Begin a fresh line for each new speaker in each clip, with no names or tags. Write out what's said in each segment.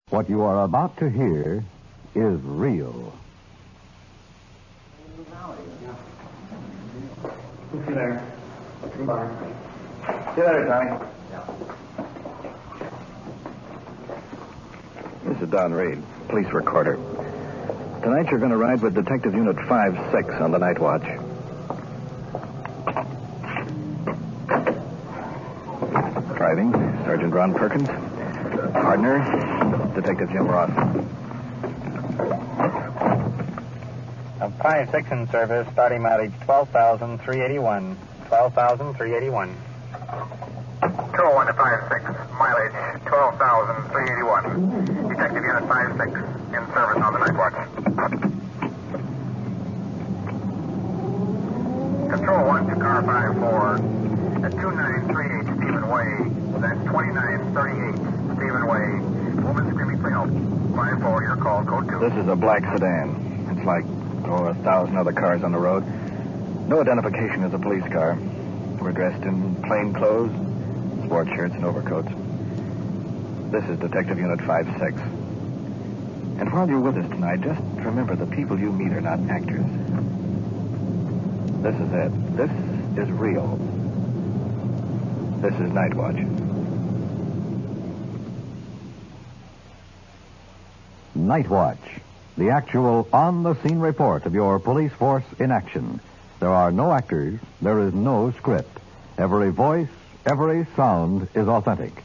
What you are about to hear is real.
See you later. Goodbye. See you later, Tommy.
This is Donn Reed, police recorder. Tonight you're going to ride with Detective Unit 5-6 on the Nightwatch. Driving, Sergeant Ron Perkins. Partner, Detective Jim Ross.
5-6 in service, starting mileage 12,381. 12,381.
201 to 5-6, mileage 12,381. Detective Unit 5-6 in service on the Nightwatch. Control 1 to car 5-4 at 2938 Stephen Way. That's 2938 Stephen Way. Woman screaming for help. 5-4, your call, code 2.
This is a black sedan. It's like 1,000 other cars on the road. No identification as a police car. We're dressed in plain clothes, sport shirts, and overcoats. This is Detective Unit 5-6. And while you're with us tonight, just remember the people you meet are not actors. This is it. This is real. This is Nightwatch.
Nightwatch, the actual on-the-scene report of your police force in action. There are no actors. There is no script. Every voice, every sound is authentic.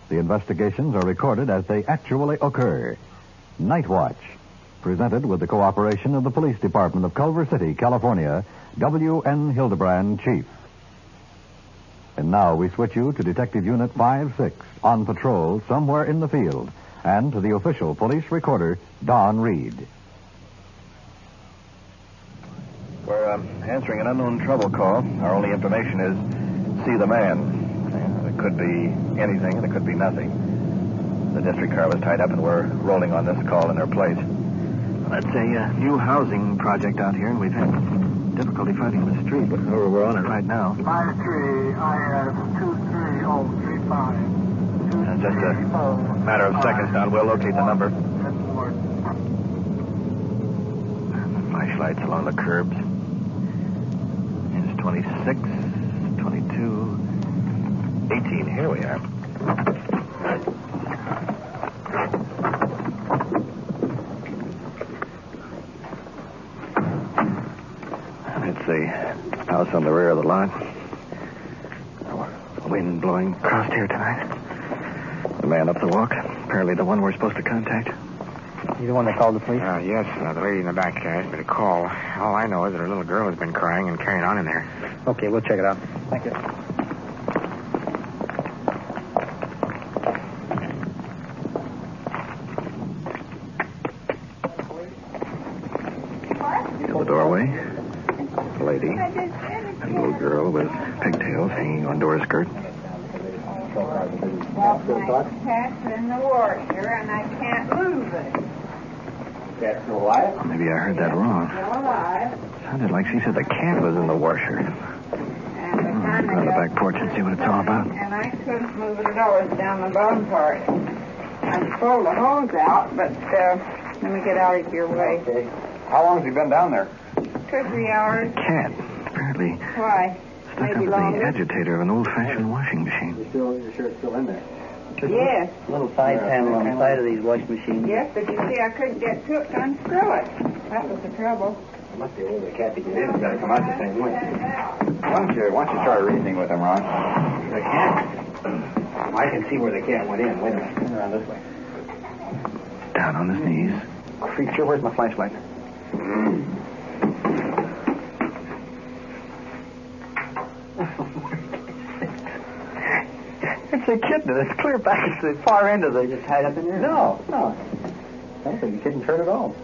The investigations are recorded as they actually occur. Nightwatch, presented with the cooperation of the Police Department of Culver City, California, W.N. Hidebrande, Chief. And now we switch you to Detective Unit 5-6 on patrol somewhere in the field, and to the official police recorder, Donn Reed.
We're answering an unknown trouble call. Our only information is see the man. It could be anything and it could be nothing. The district car was tied up and we're rolling on this call in their place. That's a new housing project out here, and we've had difficulty finding the street, but we're on it right now.
53, IS 23035.
Just a matter of seconds, Don. We'll locate the number. Flashlights along the curbs. It's 26, 22, 18. Here we are. It's the house on the rear of the lot. Wind blowing across here tonight. The man up the walk. Apparently the one we're supposed to contact.
You the one that called the police?
Yes, the lady in the back asked me to call. All I know is that her little girl has been crying and carrying on in there.
Okay, we'll check it out. Thank you.
In the doorway, a lady, a little girl with pigtails hanging onto her skirt.
My cat's in the washer, and I can't move it.
Cat's still alive?
Maybe I heard that wrong.
Still alive.
Sounded like she said the cat was in the washer.
And the time
Go on the back porch and see what it's all about.
And I couldn't move it at all. It's down the bottom part. I pulled the hose out, but let me get out of your way.
Okay. How long has he been down there?
2 or 3 hours.
Cat, apparently
Why?
stuck
Maybe
up
longer.
the agitator of an old-fashioned washing machine.
You're sure it's still in there?
Yes.
Little side panel on the side of these washing machines.
Yes, but you see, I couldn't get to it to unscrew it. That was the trouble.
It must be a little cat to get in. It's got to come out the same way. Why don't you try reasoning with him, Ron? The cat? I can see where the cat went in. Wait a minute. Turn around this way.
Down on his knees.
Creature, where's my flashlight? It's a kitten. It's clear back at the far end of the...
Just tied up in there?
No. I don't think the kitten turned at all.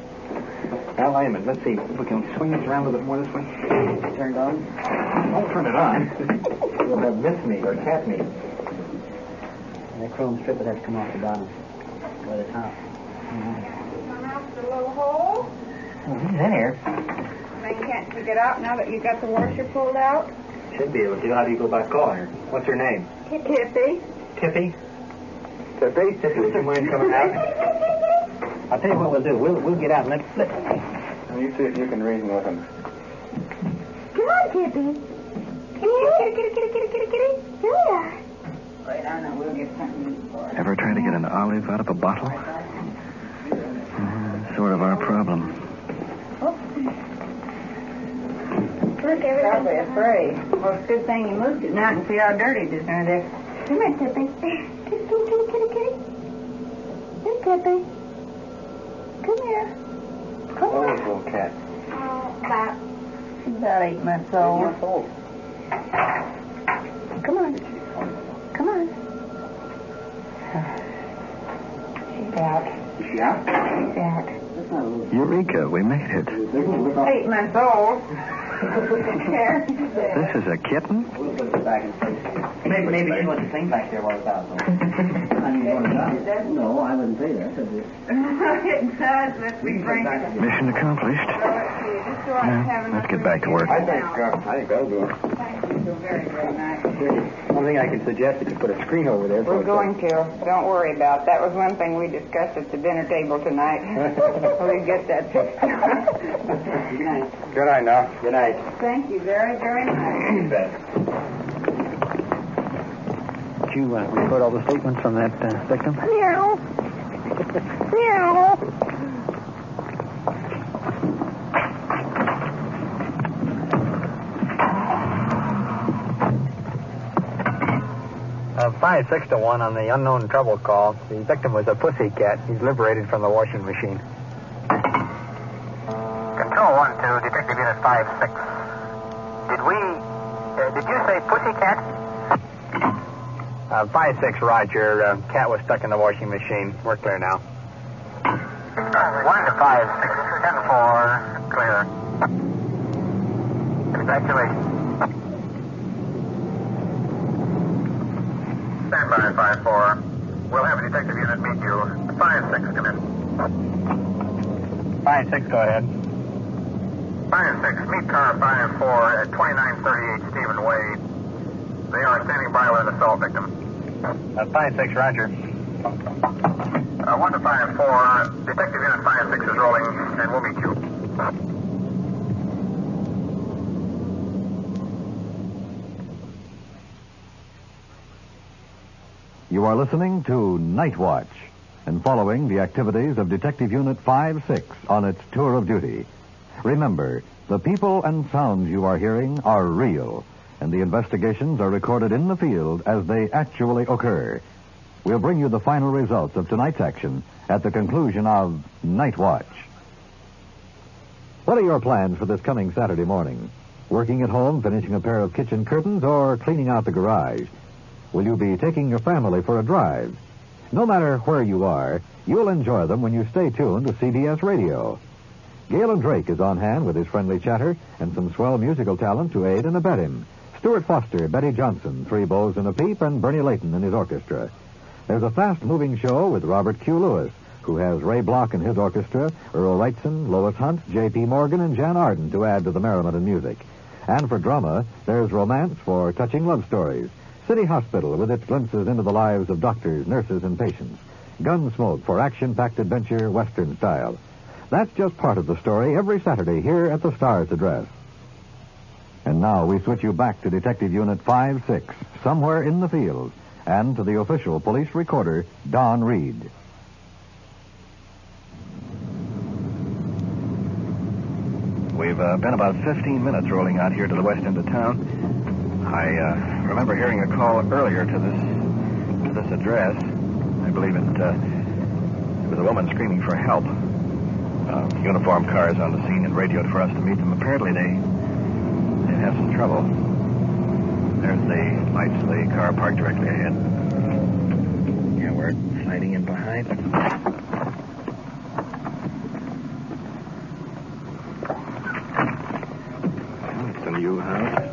Now, wait a minute. Let's see if we can swing this around a little bit more this way.
Turned on?
Don't turn it on. We'll have miss meat or cat meat.
And that chrome strip would have to come off the bottom. By the top.
Come out the little hole.
Oh, he's in here.
Then can't you get out now that you got the washer pulled out?
Should be able to. How do you go about calling her? What's her name?
Tippy.
Tippy? Tippy, would you mind coming out?
I'll tell you what we'll do. We'll get out and let's flip.
You see if you can reason with him.
Come on, Tippy. Come here. Kitty. Here.
Wait, I know. We'll get something for it.
Ever try to get an olive out of a bottle? Sort of our problem.
Look, everything's
Probably afraid. Well, it's a good thing you moved it now and see how dirty it is under there.
Come here, Tippy. Kitty. Here, Tippy. Come here. Come
Oh,
on.
little cat.
She's about 8 months old.
Come on. Come on.
She's out.
Is she out?
She's out.
Eureka, we made it.
8 months old. There.
This is a kitten?
We'll put it back in place. Maybe she wants to sing back there while it's out. I mean, you want it out? No, I wouldn't say that.
It does. Let's be frank.
Mission accomplished. Let's get back to work.
I think that'll do it.
Thank you so very, very much.
One thing I can suggest is to put a screen over there.
We're going to. Don't worry about it. That was one thing we discussed at the dinner table tonight. We'll get that fixed.
Good night.
Good night now.
Good night.
Thank you very, very much.
You bet.
Did you record all the statements from that victim?
Meow. Meow.
5-6-1 on the unknown trouble call. The victim was a pussycat. He's liberated from the washing machine.
Control 1-2, Detective Unit 5-6. Did you say pussycat?
5-6, Roger. Cat was stuck in the washing machine. We're clear now.
1 to 5-6, 10-4, clear. Congratulations. Stand by, 5-4. We'll have a detective unit meet you. 5-6, come in.
5-6, go ahead.
5-6, meet car 5-4 at 2938 Stephen Way. They are standing by with an assault victim.
5-6, Roger.
1 to 5-4, Detective Unit 5-6 is rolling, and we'll meet you.
You are listening to Nightwatch and following the activities of Detective Unit 5-6 on its tour of duty. Remember, the people and sounds you are hearing are real, and the investigations are recorded in the field as they actually occur. We'll bring you the final results of tonight's action at the conclusion of Nightwatch. What are your plans for this coming Saturday morning? Working at home, finishing a pair of kitchen curtains, or cleaning out the garage? Will you be taking your family for a drive? No matter where you are, you'll enjoy them when you stay tuned to CBS Radio. Galen Drake is on hand with his friendly chatter and some swell musical talent to aid and abet him. Stuart Foster, Betty Johnson, Three Bows and a Peep, and Bernie Layton in his orchestra. There's a fast-moving show with Robert Q. Lewis, who has Ray Block and his orchestra, Earl Wrightson, Lois Hunt, J.P. Morgan, and Jan Arden to add to the merriment and music. And for drama, there's romance for touching love stories. City Hospital with its glimpses into the lives of doctors, nurses, and patients. Gunsmoke for action-packed adventure, Western style. That's just part of the story every Saturday here at the Star's address. And now we switch you back to Detective Unit 5-6, somewhere in the field, and to the official police recorder, Donn Reed.
We've been about 15 minutes rolling out here to the west end of town. I remember hearing a call earlier to this address. I believe it was a woman screaming for help. Uniformed cars on the scene and radioed for us to meet them. Apparently they have some trouble. There's the lights of the car parked directly ahead. Yeah, we're sliding in behind. It's a new house.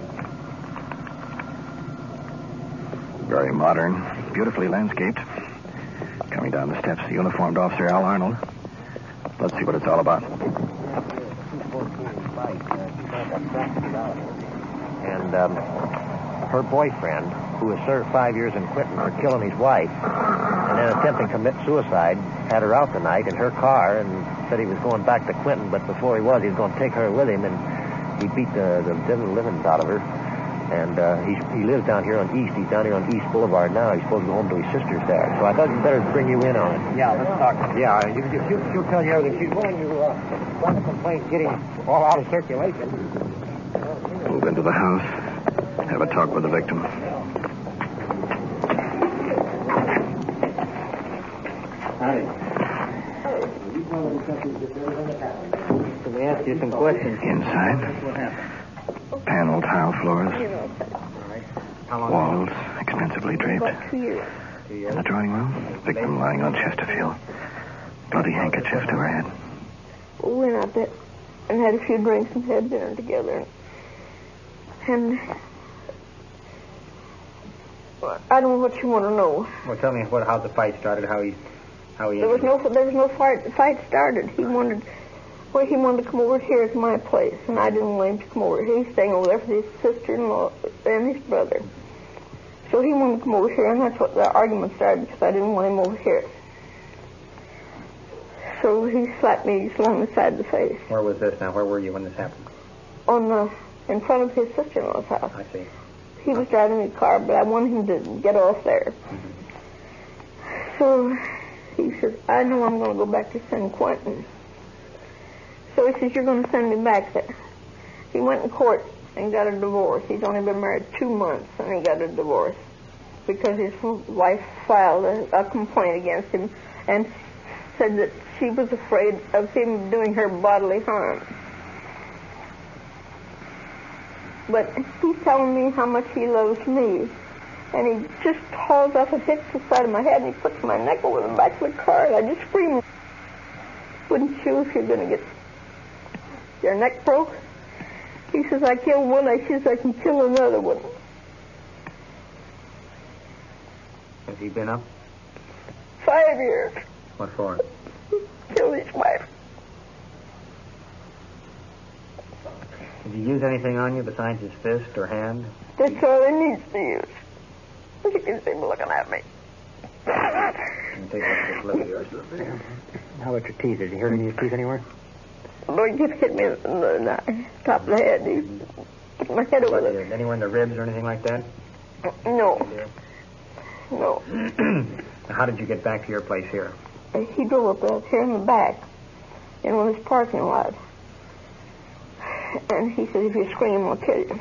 Very modern, beautifully landscaped. Coming down the steps, the uniformed officer, Al Arnold. Let's see what it's all about.
And her boyfriend
who was served 5 years in Quinton for killing his wife and then attempting to commit suicide, had her out the night in her car and said he was going back to Quinton, but before he was going to take her with him, and he beat the devil livings out of her. And he lives down here on East. He's down here on East Boulevard now. He's supposed to go home to his sister's there. So I thought you'd better bring you in on it.
Yeah, let's talk. Yeah, she'll tell you everything. She's willing to run the complaint, get him all out of circulation.
Move into the house. Have a talk with the victim.
Howdy. Let me ask you some questions.
Inside. Panel tile floors. Walls extensively draped.
About 2 years.
In the drawing room, victim lying on Chesterfield. Bloody handkerchief to her head.
We went out there and had a few drinks and had dinner together. And I don't know what you want to know.
Well, tell me how the fight started, how he
There was no fight started. He wanted to come over here to my place, and I didn't want him to come over. He's staying over there for his sister-in-law and his brother. So he wanted to come over here, and that's what the argument started, because I didn't want him over here. So he slapped me along the side of the face.
Where was this now? Where were you when this happened?
In front of his sister-in-law's house.
I see.
He was driving his car, but I wanted him to get off there.
Mm-hmm.
So he says, I know I'm going to go back to San Quentin. So he says, you're going to send me back there. He went in court and got a divorce. He's only been married 2 months, and he got a divorce because his wife filed a complaint against him and said that she was afraid of him doing her bodily harm. But he's telling me how much he loves me. And he just hauls up and hits the side of my head, and he puts my neck over the back of the car, and I just scream, wouldn't you if you're going to get your neck broke? He says, I killed one, I says I can kill another one.
Has he been up?
5 years.
What for?
Killed his wife.
Did he use anything on you besides his fist or hand?
That's all he needs to use. You can see him looking at me.
Let me take a look at yours. How about your teeth? Did he hurt any of your teeth anywhere?
Lord, he just hit me in the top of the head. He hit my head over there.
Anywhere in the ribs or anything like that?
No. No.
How did you get back to your place here?
He drove up here in the back in one of his parking lots. And he said, if you scream, I'll kill you.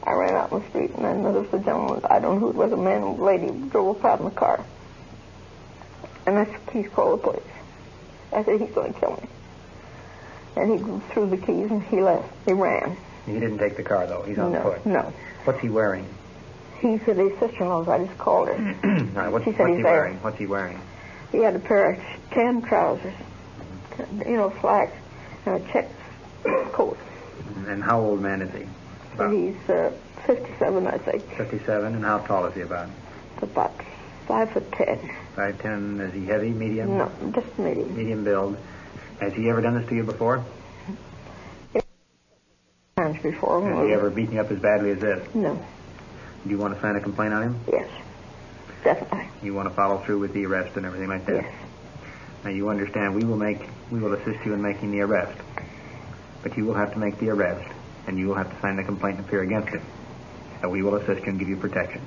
I ran out in the street, and then there was a gentleman, I don't know who it was, a man or a lady, drove up out in the car. And I said, he's called the police. I said, he's going to kill me. And he threw the keys, and he left. He ran.
He didn't take the car, though. He's on foot.
No.
What's he wearing?
He said his sister-in-law's. I just called her.
All right, what's he wearing? What's he wearing?
He had a pair of tan trousers, slacks, and a check coat.
And how old man is he?
He's 57, I think.
57, and how tall is he about?
About 5'10".
5'10". Is he heavy, medium?
No, just medium.
Medium build. Has he ever done this to you before?
Times before.
Has he ever beaten you up as badly as this?
No.
Do you want to sign a complaint on him?
Yes, definitely.
You want to follow through with the arrest and everything like that?
Yes.
Now you understand we will assist you in making the arrest. But you will have to make the arrest, and you will have to sign the complaint and appear against him. So we will assist you and give you protection.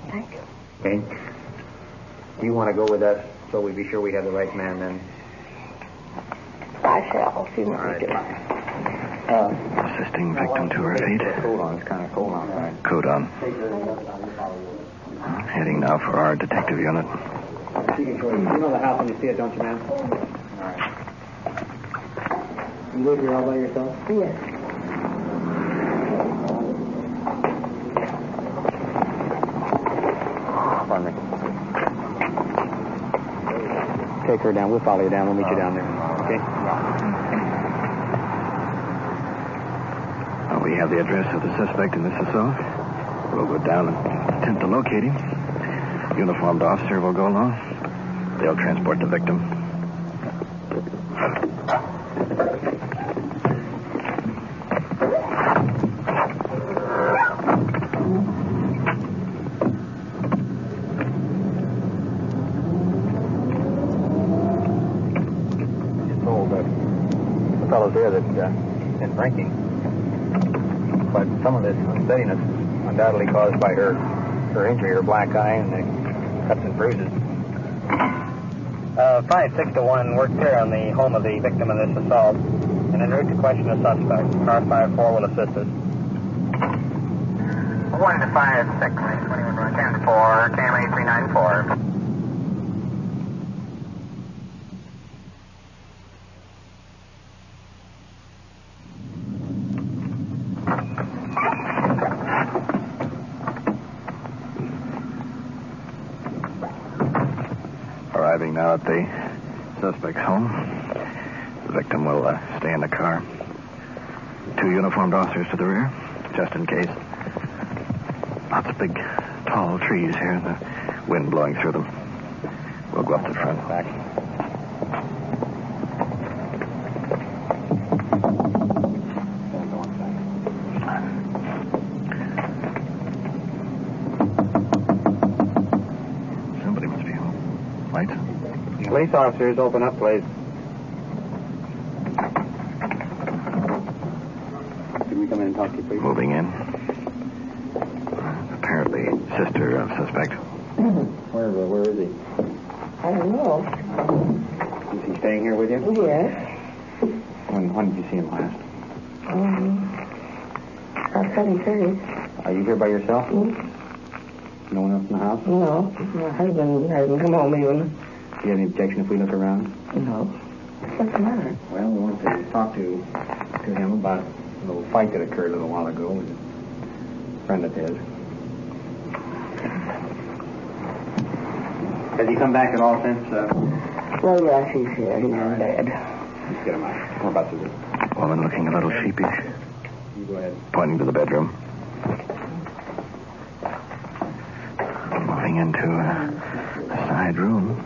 Thank you.
Okay? Do you want to go with us so we be sure we have the right man then?
I shall. See what we do.
Assisting victim to her feet.
Coat on. It's kind of cold outside.
Coat on. Heading now for our detective unit.
You know the house when you see it, don't you, ma'am? All right. You live here all by yourself?
Yes.
Pardon me. Take her down. We'll follow you down. We'll meet you down there. Okay?
Well, we have the address of the suspect in this assault. We'll go down and attempt to locate him. Uniformed officer will go along. They'll transport the victim.
fellows here that been drinking. But some of this unsteadiness is undoubtedly caused by her injury, her black eye, and the cuts and bruises. 5-6-1 worked here on the home of the victim of this assault, and en route to question the suspect. Car 5-4 will assist us.
1 to 5-6, 10-4, KMA 394.
Arriving now at the suspect's home. The victim will stay in the car. 2 uniformed officers to the rear, just in case. Lots of big, tall trees here, and the wind blowing through them. We'll go up to the front.
Back.
Somebody must be home. Lights?
Police officers, open up, please. Can we come in and talk to you, please?
Moving in. Apparently sister of suspect.
Where is he?
I don't know.
Is he staying here with you?
Yes.
When did you see him last?
About 7:30.
Are you here by yourself?
Mm-hmm.
No one else in the house?
No. My husband hasn't come home even.
Do you have any objection if we look around?
No. What's the matter?
Well, we want to talk to him about a little fight that occurred a little while ago with a friend of his. Has he come back at all since?
Well, yes, he's here. He's in bed.
Let's get him out. How about this?
Woman looking a little sheepish.
You go ahead.
Pointing to the bedroom. Moving into a side room.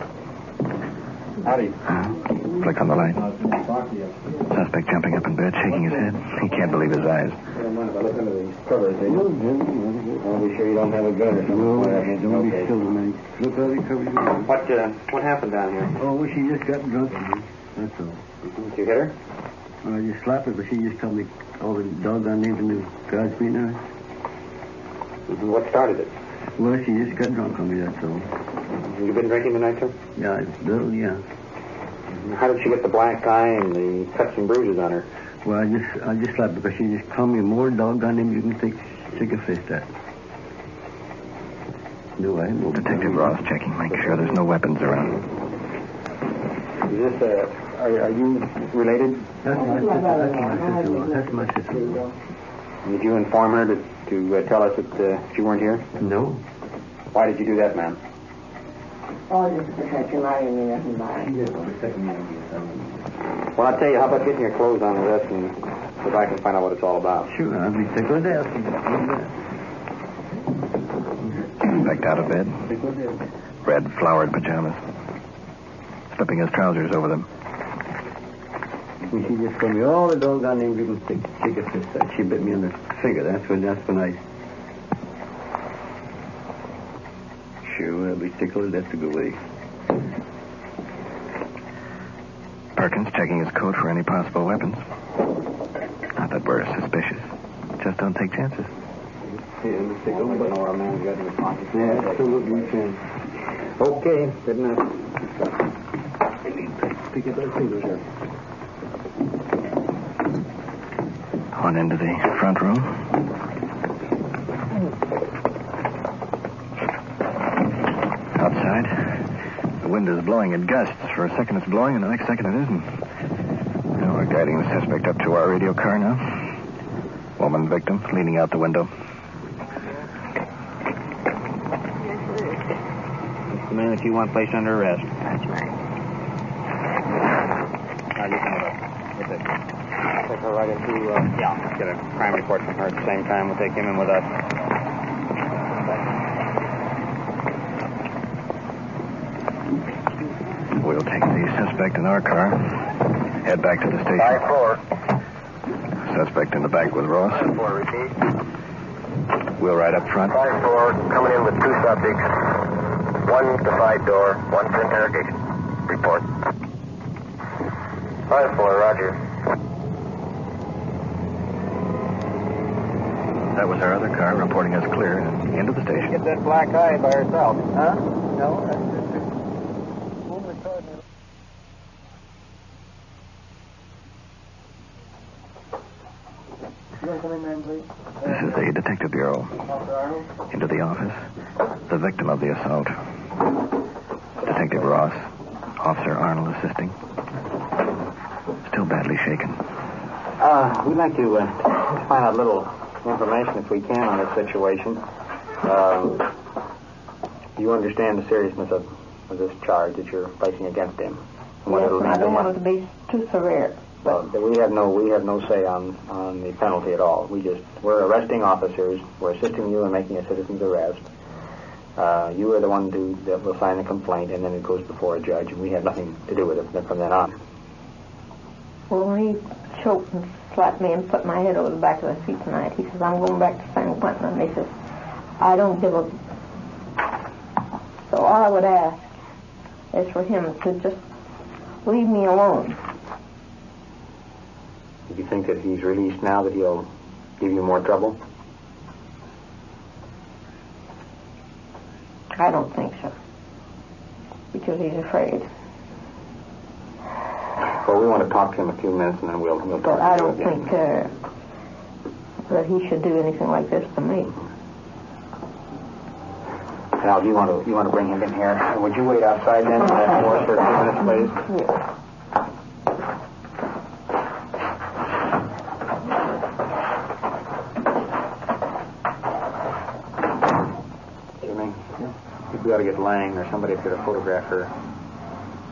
Howdy.
Flick on the light. Suspect jumping up in bed, shaking his head. He can't believe his eyes.
I don't mind if I look under the covers, eh? I'll be sure you don't have a gun or something. No, don't be silly, man. Look how they cover you. What happened down here?
Oh, she just got drunk. That's all.
Did you hit her?
I just slapped her, but she just told me all the doggone names in the garage meeting now.
What started it?
Well, she just got drunk on me, that's all.
You been drinking tonight, sir?
Yeah, little, yeah.
How did she get the black eye and the cuts and bruises on her?
Well, I just slapped her, because she just called me more doggone name you can take a fist at. No, I no.
Detective Ross checking, make sure there's no weapons around.
Is this, are you related?
That's my sister.
Did you inform her to tell us that she weren't here?
No.
Why did you do that, ma'am?
Oh, just to protect him. I didn't mean nothing by it.
Well, I'll tell you, how about getting your clothes on with us and so I can find out what it's all about?
Sure, I'll be tickled to death.
Suspect out of bed. Red flowered pajamas. Slipping his trousers over them.
And she just told me all the doggone names you can take a fist at. She bit me on the finger. That's when I... Sure, I'll be tickled to death to go away.
Perkins checking his coat for any possible weapons. Not that we're suspicious. Just don't take chances.
Yeah, absolutely.
Okay, good enough.
Pick up that finger, sir.
On into the front room. Outside, the wind is blowing in gusts. For a second it's blowing, and the next second it isn't. Now we're guiding the suspect up to our radio car now. Woman victim leaning out the window.
It's the man that you want placed under arrest.
That's right.
Take her right into, let's get a crime report from her at the same time. We'll take him in with us.
We'll take the suspect in our car, head back to the station.
5-4.
Suspect in the back with Ross.
5-4, repeat.
We'll ride up front.
5-4, coming in with 2 subjects. One to side door, one for interrogation. Report. 5-4, roger.
That was our other car reporting us clear and into the station.
Get that black eye by herself. Huh? No, that's just...
This is the Detective Bureau. Into the office. The victim of the assault. Detective Ross. Officer Arnold assisting. Still badly shaken.
We'd like to find out a little information, if we can, on this situation. You understand the seriousness of this charge that you're placing against him?
Yes, I don't want it to be too severe.
Well, we have no say on the penalty at all. We're arresting officers. We're assisting you in making a citizen's arrest. You are the one that will sign the complaint, and then it goes before a judge, and we have nothing to do with it from then on.
Well, when he choked and slapped me and put my head over the back of the seat tonight, he says, I'm going back to San Quentin, and he says, I don't give a... So all I would ask is for him to just leave me alone.
Do you think that he's released now, that he'll give you more trouble?
I don't think so. Because he's afraid.
Well, we want to talk to him a few minutes, and then we'll talk to him.
But I don't think that he should do anything like this to me.
Al, do you want to bring him in here? Would you wait outside then for a few minutes, please?
Yeah.
We ought to get Lang or somebody up here to photograph her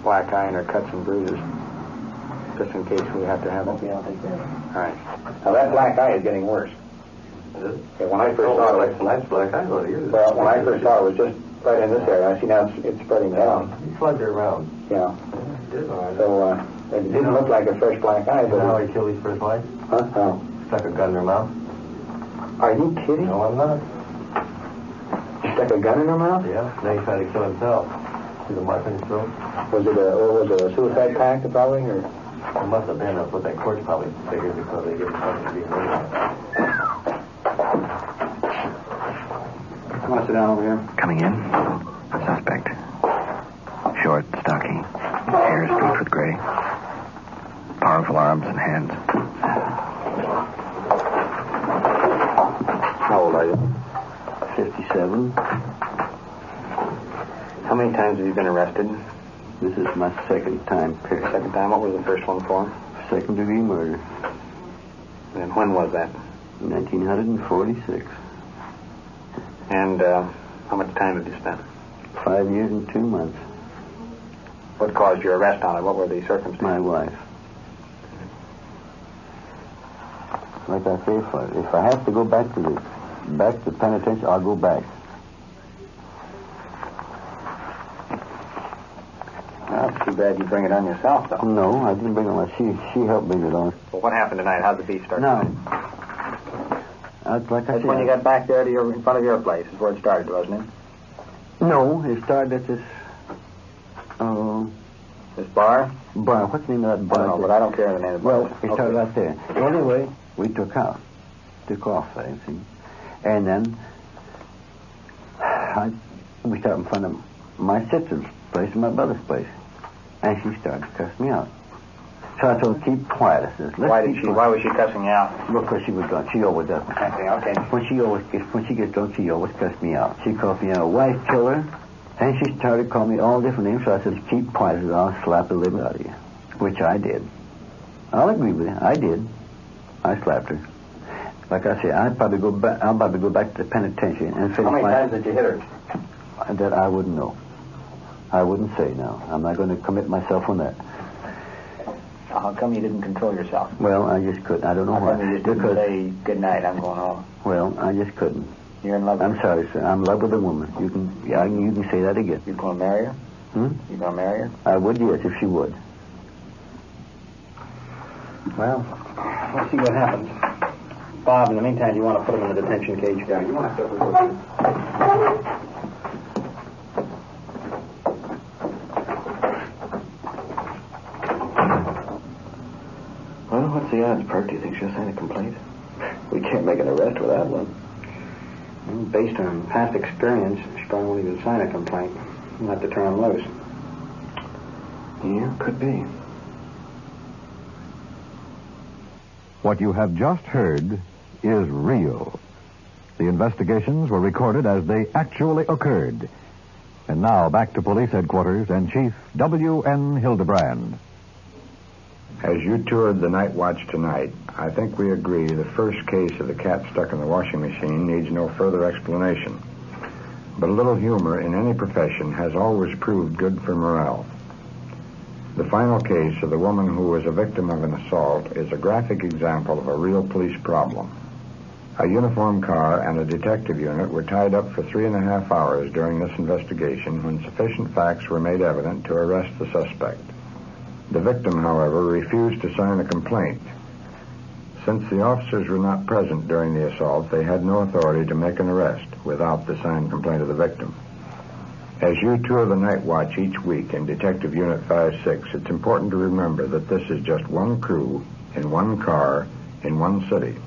black eye and her cuts and bruises, just in case we have to have it.
Okay, I'll take that.
All right. Now, that black eye is getting worse.
Is it?
Yeah, when I first saw it...
That's black eye.
Well, when I first saw it, it was just right in this area. I see now it's spreading down.
You slugged her around.
Yeah.
It did, all right.
So, it didn't look like a fresh black eye.
You know how he killed his first wife?
Huh? No.
Stuck a gun in her mouth.
Are you kidding?
No, I'm not.
You stuck a gun in her mouth?
Yeah. Then he tried to kill himself. See the mark in his throat?
Was it a suicide pact, probably, or?
It must have been. That's what that court's probably figured, because they give him something to be murdered.
You want to sit down over here?
Coming in. Suspect. Short, stocky. Hair streaked with gray. Powerful arms and hands.
How old are you?
57.
How many times have you been arrested?
This is my second time.
Second time? What was the first one for?
Second-degree murder.
And when was that?
1946.
And how much time did you spend?
5 years and 2 months.
What caused your arrest on it? What were the circumstances?
My wife. Like I say, if I have to go back to the penitentiary, I'll go back.
Well, it's too bad you bring it on yourself, though.
No, I didn't bring it on. She helped bring it on.
Well, what happened tonight? How did the beef start?
No. Like I said.
When you got back there in front of your place is where it started, wasn't it?
No, it started at this...
This bar?
Bar. What's the name of that bar?
No, but I don't care the name of the bar.
Well, it started right there. Anyway, we took off, I see. And then we started in front of my sister's place and my brother's place. And she started to cuss me out. So I told her, keep quiet. I said,
why was she cussing you out?
Because she was drunk. She always does.
Okay.
When she gets drunk, she always cuss me out. She called me a wife killer. And she started calling me all different names. So I said, keep quiet. I said, I'll slap the living out of you. Which I did. I'll agree with you. I did. I slapped her. Like I said, I'll probably go back to the penitentiary and finish.
How many times did you hit her?
That I wouldn't know. I wouldn't say now. I'm not going to commit myself on that.
How come you didn't control yourself?
Well, I just couldn't. I don't know why.
How come you just didn't say, good night, I'm going home?
Well, I just couldn't.
You're in love with her?
I'm sorry, sir. I'm in love with a woman. You can say that again.
You going to marry her?
Hmm?
You going to marry her?
I would, yes, if she would.
Well, let's see what happens. Bob, in the meantime, you want to put him in the detention cage? Yeah, you want to...
Well, what's the odds, Perk? Do you think she'll sign a complaint?
We can't make an arrest with that one. And based on past experience, she probably won't even sign a complaint. We'll have to turn him loose. Yeah, could be.
What you have just heard is real. The investigations were recorded as they actually occurred. And now back to police headquarters and Chief W.N. Hidebrande.
As you toured the Nightwatch tonight, I think we agree the first case of the cat stuck in the washing machine needs no further explanation. But a little humor in any profession has always proved good for morale. The final case of the woman who was a victim of an assault is a graphic example of a real police problem. A uniformed car and a detective unit were tied up for 3.5 hours during this investigation when sufficient facts were made evident to arrest the suspect. The victim, however, refused to sign a complaint. Since the officers were not present during the assault, they had no authority to make an arrest without the signed complaint of the victim. As you tour the Nightwatch each week in Detective Unit 5-6, it's important to remember that this is just one crew in one car in one city.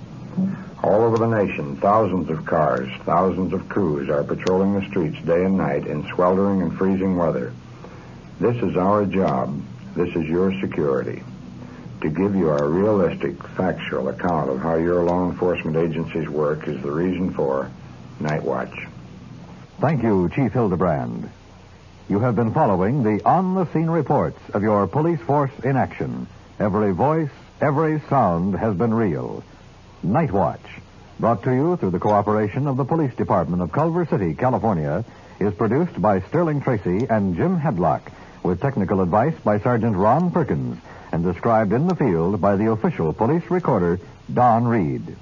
All over the nation, thousands of cars, thousands of crews are patrolling the streets day and night in sweltering and freezing weather. This is our job. This is your security. To give you a realistic, factual account of how your law enforcement agencies work is the reason for Nightwatch.
Thank you, Chief Hidebrande. You have been following the on-the-scene reports of your police force in action. Every voice, every sound has been real. Nightwatch, brought to you through the cooperation of the Police Department of Culver City, California, is produced by Sterling Tracy and Jim Hedlock, with technical advice by Sergeant Ron Perkins, and described in the field by the official police recorder, Donn Reed.